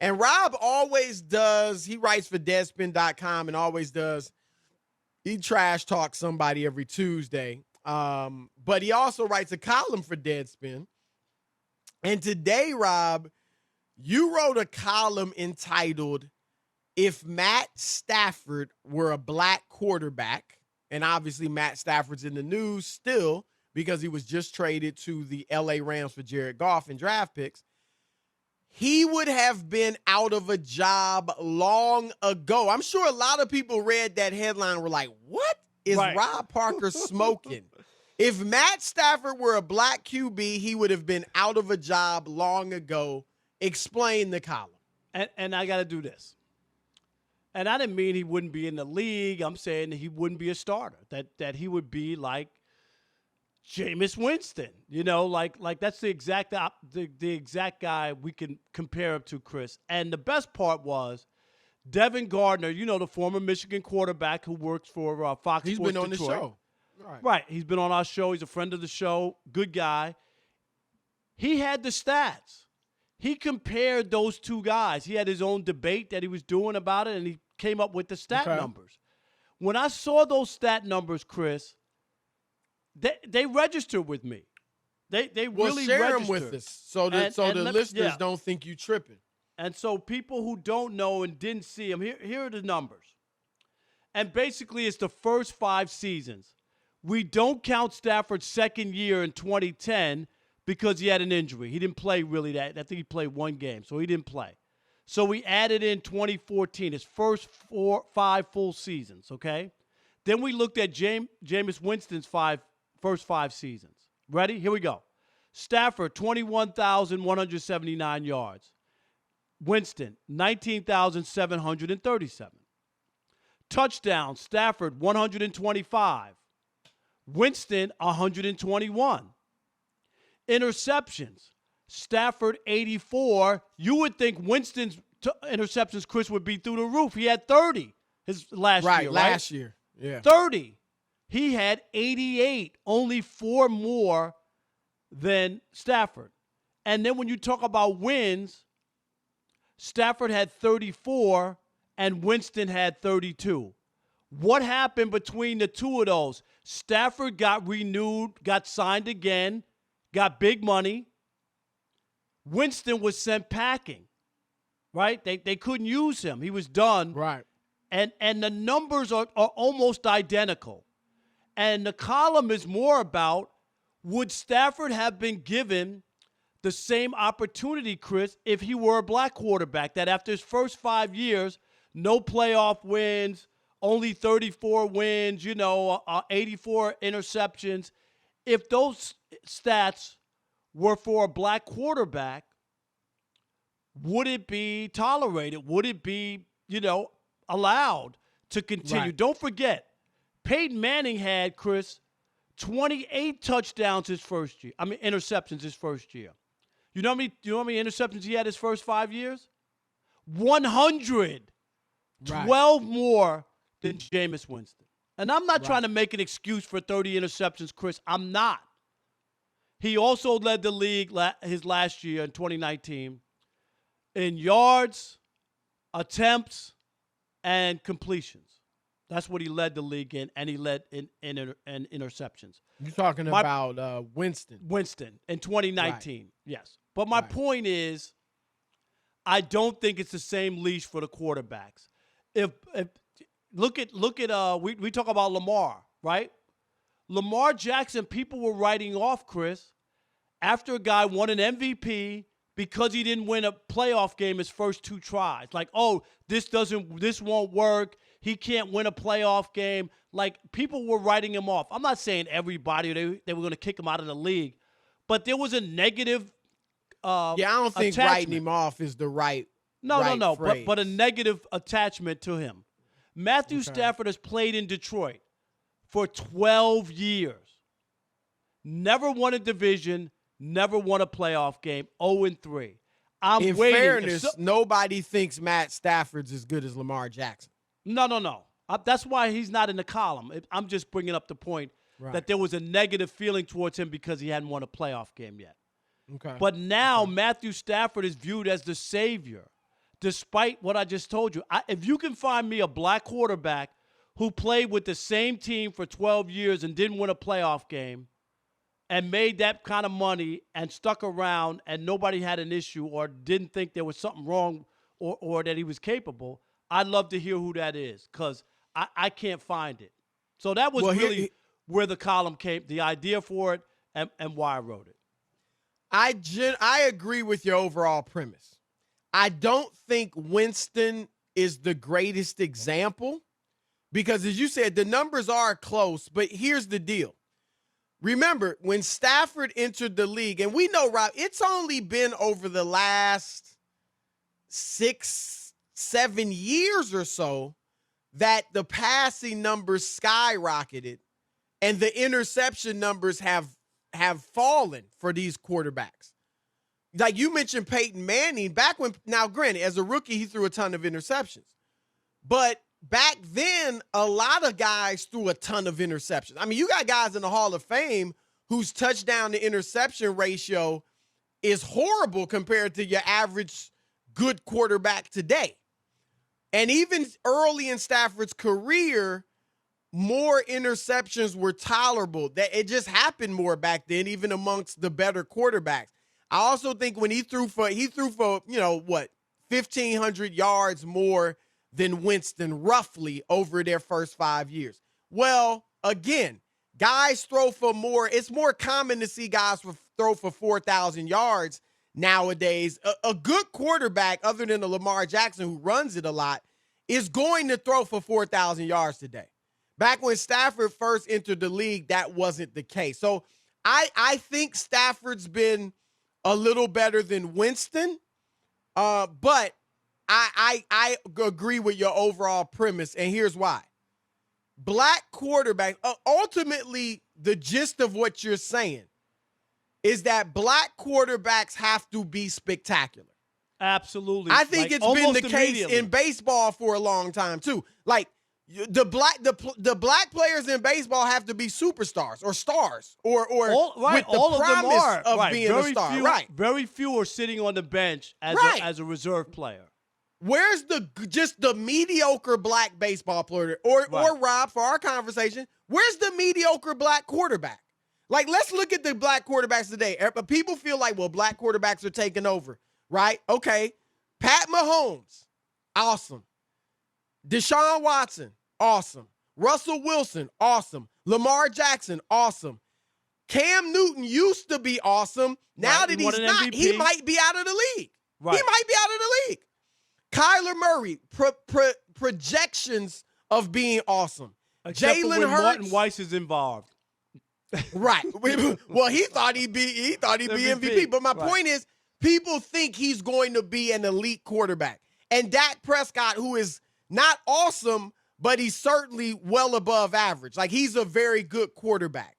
And Rob always does, he writes for Deadspin.com and always does, he trash talks somebody every Tuesday. But he also writes a column for Deadspin. And today, Rob, you wrote a column entitled, If Matt Stafford Were a Black Quarterback. And obviously Matt Stafford's in the news still because he was just traded to the LA Rams for Jared Goff and draft picks. He would have been out of a job long ago. I'm sure a lot of people read that headline and were like, what is Rob Parker smoking? If Matt Stafford were a black QB, he would have been out of a job long ago. Explain the column. And I got to do this. And I didn't mean he wouldn't be in the league. I'm saying that he wouldn't be a starter, that he would be like Jameis Winston, like that's the exact guy we can compare him to, Chris. And the best part was Devin Gardner, the former Michigan quarterback who works for Fox Sports Detroit. He's been on the show. Right. He's been on our show. He's a friend of the show. Good guy. He had the stats. He compared those two guys. He had his own debate that he was doing about it, and he came up with the stat numbers. When I saw those stat numbers, Chris, they registered with me. They really share registered. them with us so the listeners don't think you tripping. And so people who don't know and didn't see them, here are the numbers. And basically it's the first 5 seasons. We don't count Stafford's second year in 2010 because he had an injury. He didn't play really I think he played 1 game, so he didn't play. So we added in 2014, his first 5 full seasons, okay? Then we looked at Jameis Winston's first 5 seasons. Ready? Here we go. Stafford, 21,179 yards. Winston, 19,737. Touchdowns, Stafford, 125. Winston, 121. Interceptions, Stafford, 84. You would think Winston's interceptions, Chris, would be through the roof. He had 30 his last year, right? Last year, yeah. 30. He had 88, only 4 more than Stafford. And then when you talk about wins, Stafford had 34 and Winston had 32. What happened between the two of those? Stafford got renewed, got signed again, got big money. Winston was sent packing, right? They couldn't use him. He was done. Right. And the numbers are almost identical. And the column is more about, would Stafford have been given the same opportunity, Chris, if he were a black quarterback, that after his first 5 years, no playoff wins, only 34 wins, 84 interceptions. If those stats were for a black quarterback, would it be tolerated? Would it be, allowed to continue? Right. Don't forget, Peyton Manning had, Chris, 28 touchdowns interceptions his first year. You know how many interceptions he had his first 5 years? 100. Right. 12 more than Jameis Winston. And I'm not trying to make an excuse for 30 interceptions, Chris. I'm not. He also led the league his last year in 2019 in yards, attempts, and completions. That's what he led the league in, and he led in interceptions. You're talking about Winston. Winston in 2019, yes. But my point is, I don't think it's the same leash for the quarterbacks. If look at we talk about Lamar, right? Lamar Jackson, people were writing off, Chris, after a guy won an MVP because he didn't win a playoff game his first 2 tries. Like, oh, this won't work. He can't win a playoff game. Like, people were writing him off. I'm not saying everybody, they were going to kick him out of the league, but there was a negative I don't think writing him off is the right No, phrase. but a negative attachment to him. Matthew Stafford has played in Detroit for 12 years. Never won a division, never won a playoff game, 0-3. In fairness, nobody thinks Matt Stafford's as good as Lamar Jackson. No. That's why he's not in the column. I'm just bringing up the point that there was a negative feeling towards him because he hadn't won a playoff game yet. Okay. But now Matthew Stafford is viewed as the savior. despite what I just told you. If you can find me a black quarterback who played with the same team for 12 years and didn't win a playoff game and made that kind of money and stuck around and nobody had an issue or didn't think there was something wrong or that he was capable, I'd love to hear who that is because I can't find it. So that was where the column came, the idea for it and why I wrote it. I agree with your overall premise. I don't think Winston is the greatest example because, as you said, the numbers are close, but here's the deal. Remember, when Stafford entered the league, and we know, Rob, it's only been over the last 6-7 years or so that the passing numbers skyrocketed and the interception numbers have fallen for these quarterbacks. Like you mentioned Peyton Manning, back when, now granted, as a rookie, he threw a ton of interceptions. But back then, a lot of guys threw a ton of interceptions. I mean, you got guys in the Hall of Fame whose touchdown to interception ratio is horrible compared to your average good quarterback today. And even early in Stafford's career, more interceptions were tolerable. That it just happened more back then, even amongst the better quarterbacks. I also think when he threw for 1,500 yards more than Winston roughly over their first 5 years. Well, again, guys throw for more. It's more common to see guys throw for 4,000 yards nowadays. A good quarterback, other than the Lamar Jackson who runs it a lot, is going to throw for 4,000 yards today. Back when Stafford first entered the league, that wasn't the case. So I think Stafford's been a little better than Winston, but I agree with your overall premise, and here's why. Black quarterback, ultimately, the gist of what you're saying is that black quarterbacks have to be spectacular. Absolutely. I think it's been the case in baseball for a long time, too. Like, the black players in baseball have to be superstars or stars or with the promise of being a star. Very few are sitting on the bench as a reserve player. Where's the mediocre black baseball player or Rob, for our conversation, where's the mediocre black quarterback? Like, let's look at the black quarterbacks today. People feel like, well, black quarterbacks are taking over, right? Okay. Pat Mahomes, awesome. Deshaun Watson, awesome. Russell Wilson, awesome. Lamar Jackson, awesome. Cam Newton used to be awesome. Now that he's not, MVP. He might be out of the league. Right. He might be out of the league. Kyler Murray, projections of being awesome. Jalen Hurts. Martin Weiss is involved. Right. Well, he thought he'd be MVP. But my point is, people think he's going to be an elite quarterback. And Dak Prescott, who is not awesome, but he's certainly well above average. Like, he's a very good quarterback.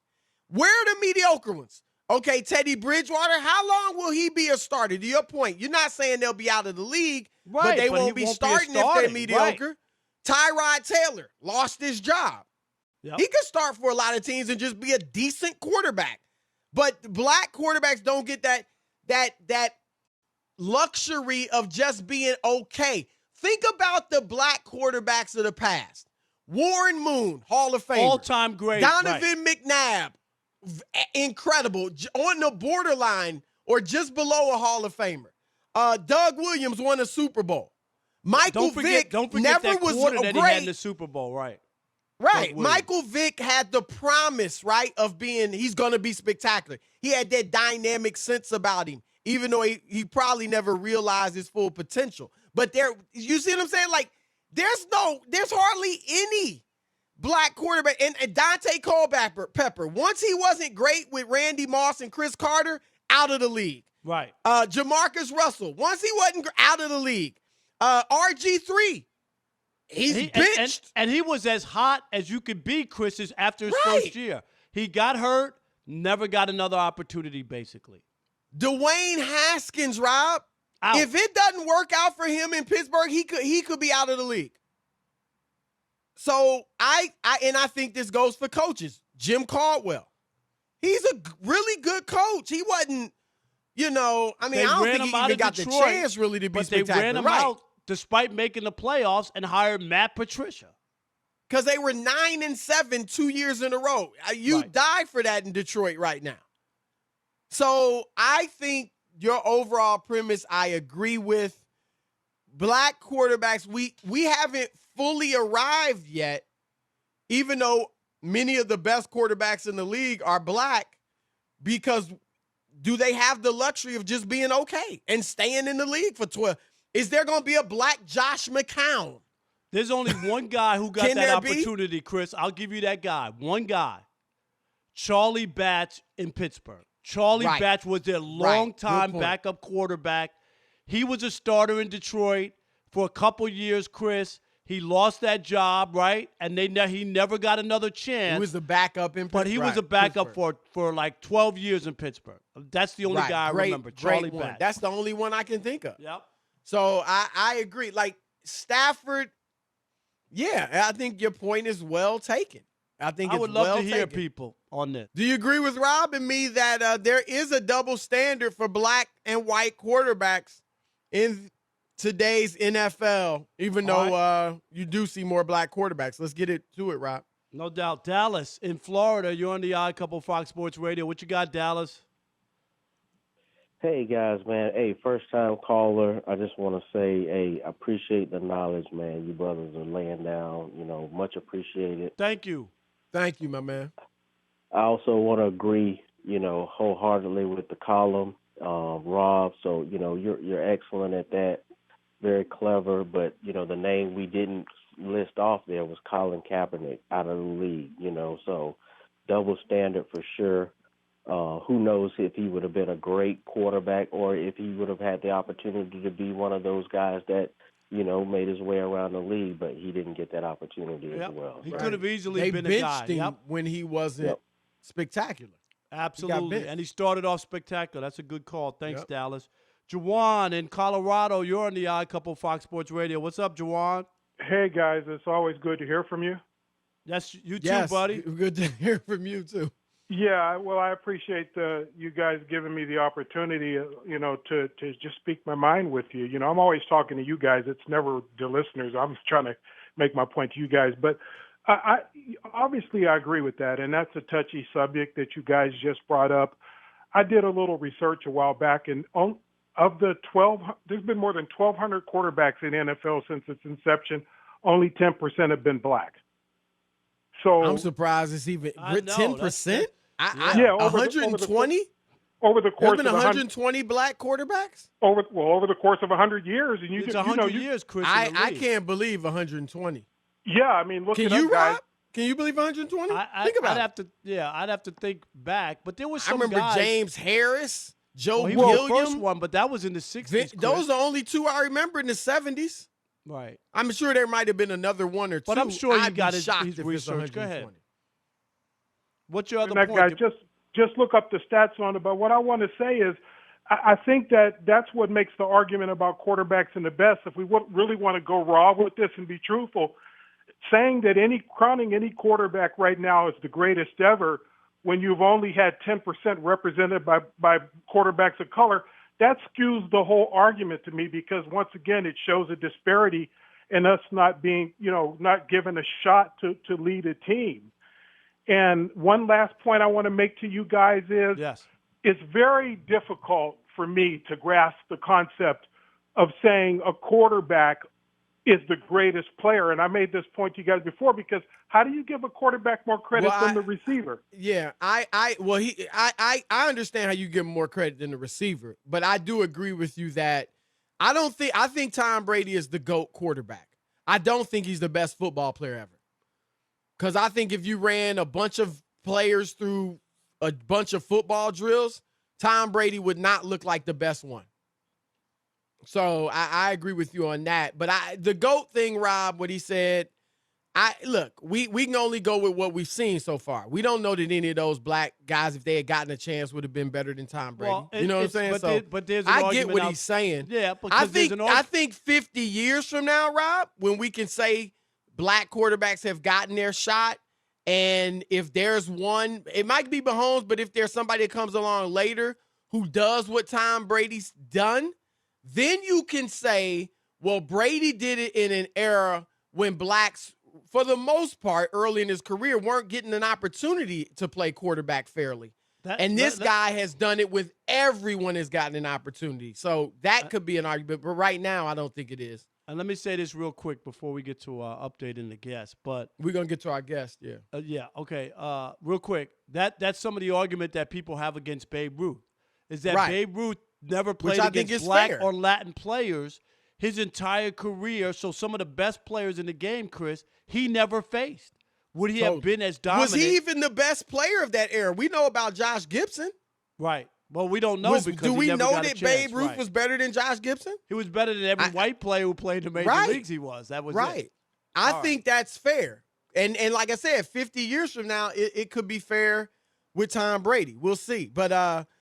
Where are the mediocre ones? Okay, Teddy Bridgewater, how long will he be a starter? To your point, you're not saying they'll be out of the league, but they won't be starting if they're mediocre. Right. Tyrod Taylor lost his job. Yep. He could start for a lot of teams and just be a decent quarterback. But black quarterbacks don't get that luxury of just being okay. Think about the black quarterbacks of the past. Warren Moon, Hall of Famer. All-time great. Donovan McNabb, incredible. On the borderline or just below a Hall of Famer. Doug Williams won a Super Bowl. Michael Vick never that was that great. He had in the Super Bowl, right? Right. Michael Vick had the promise, right, of being, he's going to be spectacular. He had that dynamic sense about him, even though he probably never realized his full potential. But you see what I'm saying? Like, there's hardly any black quarterback. And Dante Culpepper, once he wasn't great with Randy Moss and Chris Carter, out of the league. Right. Jamarcus Russell, once he wasn't out of the league. RG3, he's benched. And he was as hot as you could be, Chris, after his first year. He got hurt, never got another opportunity, basically. Dwayne Haskins, Rob, out. If it doesn't work out for him in Pittsburgh, he could be out of the league. So I think this goes for coaches. Jim Caldwell, he's a really good coach. He wasn't, I don't think he even got the chance really to be spectacular. despite making the playoffs, and hired Matt Patricia. Because they were 9-7 2 years in a row. You die for that in Detroit right now. So I think your overall premise I agree with. Black quarterbacks, we haven't fully arrived yet, even though many of the best quarterbacks in the league are black, because do they have the luxury of just being okay and staying in the league for 12? Is there going to be a black Josh McCown? There's only one guy who got Can that there opportunity, be? Chris. I'll give you that guy. One guy. Charlie Batch in Pittsburgh. Charlie Batch was their longtime backup quarterback. He was a starter in Detroit for a couple years, Chris. He lost that job, right? And he never got another chance. He was the backup in Pittsburgh. But he was a backup for like 12 years in Pittsburgh. That's the only guy I remember, Charlie Batch. That's the only one I can think of. Yep. So I agree. Like Stafford, yeah, I think your point is well taken. I would love to hear people on this. Do you agree with Rob and me that there is a double standard for black and white quarterbacks in today's NFL, even though you do see more black quarterbacks? Let's get to it, Rob. No doubt. Dallas in Florida, you're on the Odd Couple Fox Sports Radio. What you got, Dallas? Hey, guys, man. Hey, first-time caller. I just want to say, hey, I appreciate the knowledge, man. You brothers are laying down, much appreciated. Thank you. Thank you, my man. I also want to agree, wholeheartedly with the column, Rob. So, you're excellent at that. Very clever. But, the name we didn't list off there was Colin Kaepernick out of the league, So double standard for sure. Who knows if he would have been a great quarterback or if he would have had the opportunity to be one of those guys that, made his way around the league, but he didn't get that opportunity as well. He could have easily been a guy. They benched him when he wasn't spectacular. Absolutely. And he started off spectacular. That's a good call. Thanks, Dallas. Jawan in Colorado, you're on the Odd Couple Fox Sports Radio. What's up, Jawan? Hey, guys. It's always good to hear from you. Yes, you too, buddy. Good to hear from you, too. Yeah, well, I appreciate you guys giving me the opportunity, to just speak my mind with you. I'm always talking to you guys. It's never the listeners. I'm just trying to make my point to you guys. But I obviously I agree with that, and that's a touchy subject that you guys just brought up. I did a little research a while back, and of the 12, there's been more than 1,200 quarterbacks in the NFL since its inception. Only 10% have been black. So I'm surprised it's even 10%. Yeah, 120 over the course of 120 black quarterbacks over the course of 100 years, and it's 100 years, Chris. I can't believe 120. Yeah, I mean, look. Can you, Rob? Can you believe 120? Think about it. I'd have to think back, but there was some. I remember guys, James Harris, Joe he Williams. was the first one, but that was in the 60s. Those are the only two I remember in the 70s. Right. I'm sure there might have been another one or two. But I'm sure you got his research. Go ahead. What's your other point? Guy, just look up the stats on it. But what I want to say is, I think that's what makes the argument about quarterbacks and the best. If we really want to go raw with this and be truthful, saying that crowning any quarterback right now is the greatest ever, when you've only had 10% represented by quarterbacks of color, that skews the whole argument to me, because once again it shows a disparity in us not being, not given a shot to lead a team. And one last point I want to make to you guys is, it's very difficult for me to grasp the concept of saying a quarterback is the greatest player. And I made this point to you guys before, because how do you give a quarterback more credit than the receiver? Yeah, I understand how you give him more credit than the receiver, but I do agree with you that I think Tom Brady is the GOAT quarterback. I don't think he's the best football player ever. Because I think if you ran a bunch of players through a bunch of football drills, Tom Brady would not look like the best one. So I agree with you on that. But the GOAT thing, Rob, what he said, we can only go with what we've seen so far. We don't know that any of those black guys, if they had gotten a chance, would have been better than Tom Brady. Well, you know what I'm saying? But there's an I get what he's saying. Yeah, I think 50 years from now, Rob, when we can say black quarterbacks have gotten their shot, and if there's one, it might be Mahomes, but if there's somebody that comes along later who does what Tom Brady's done, then you can say Well, Brady did it in an era when blacks, for the most part, early in his career, weren't getting an opportunity to play quarterback fairly. And this guy has done it with everyone has gotten an opportunity. So that could be an argument. But right now, I don't think it is. And let me say this real quick before we get to updating the guest. But we're going to get to our guest, yeah. Okay. Real quick, that's some of the argument that people have against Babe Ruth, is that Babe Ruth never played against black or Latin players his entire career. So some of the best players in the game, Chris, he never faced. Would he have been as dominant? Was he even the best player of that era? We know about Josh Gibson. Right. Well, we don't know do we know that Babe Ruth was better than Josh Gibson? He was better than every white player who played in the major leagues. He was. That was it. I think that's fair. And like I said, 50 years from now, it could be fair with Tom Brady. We'll see. But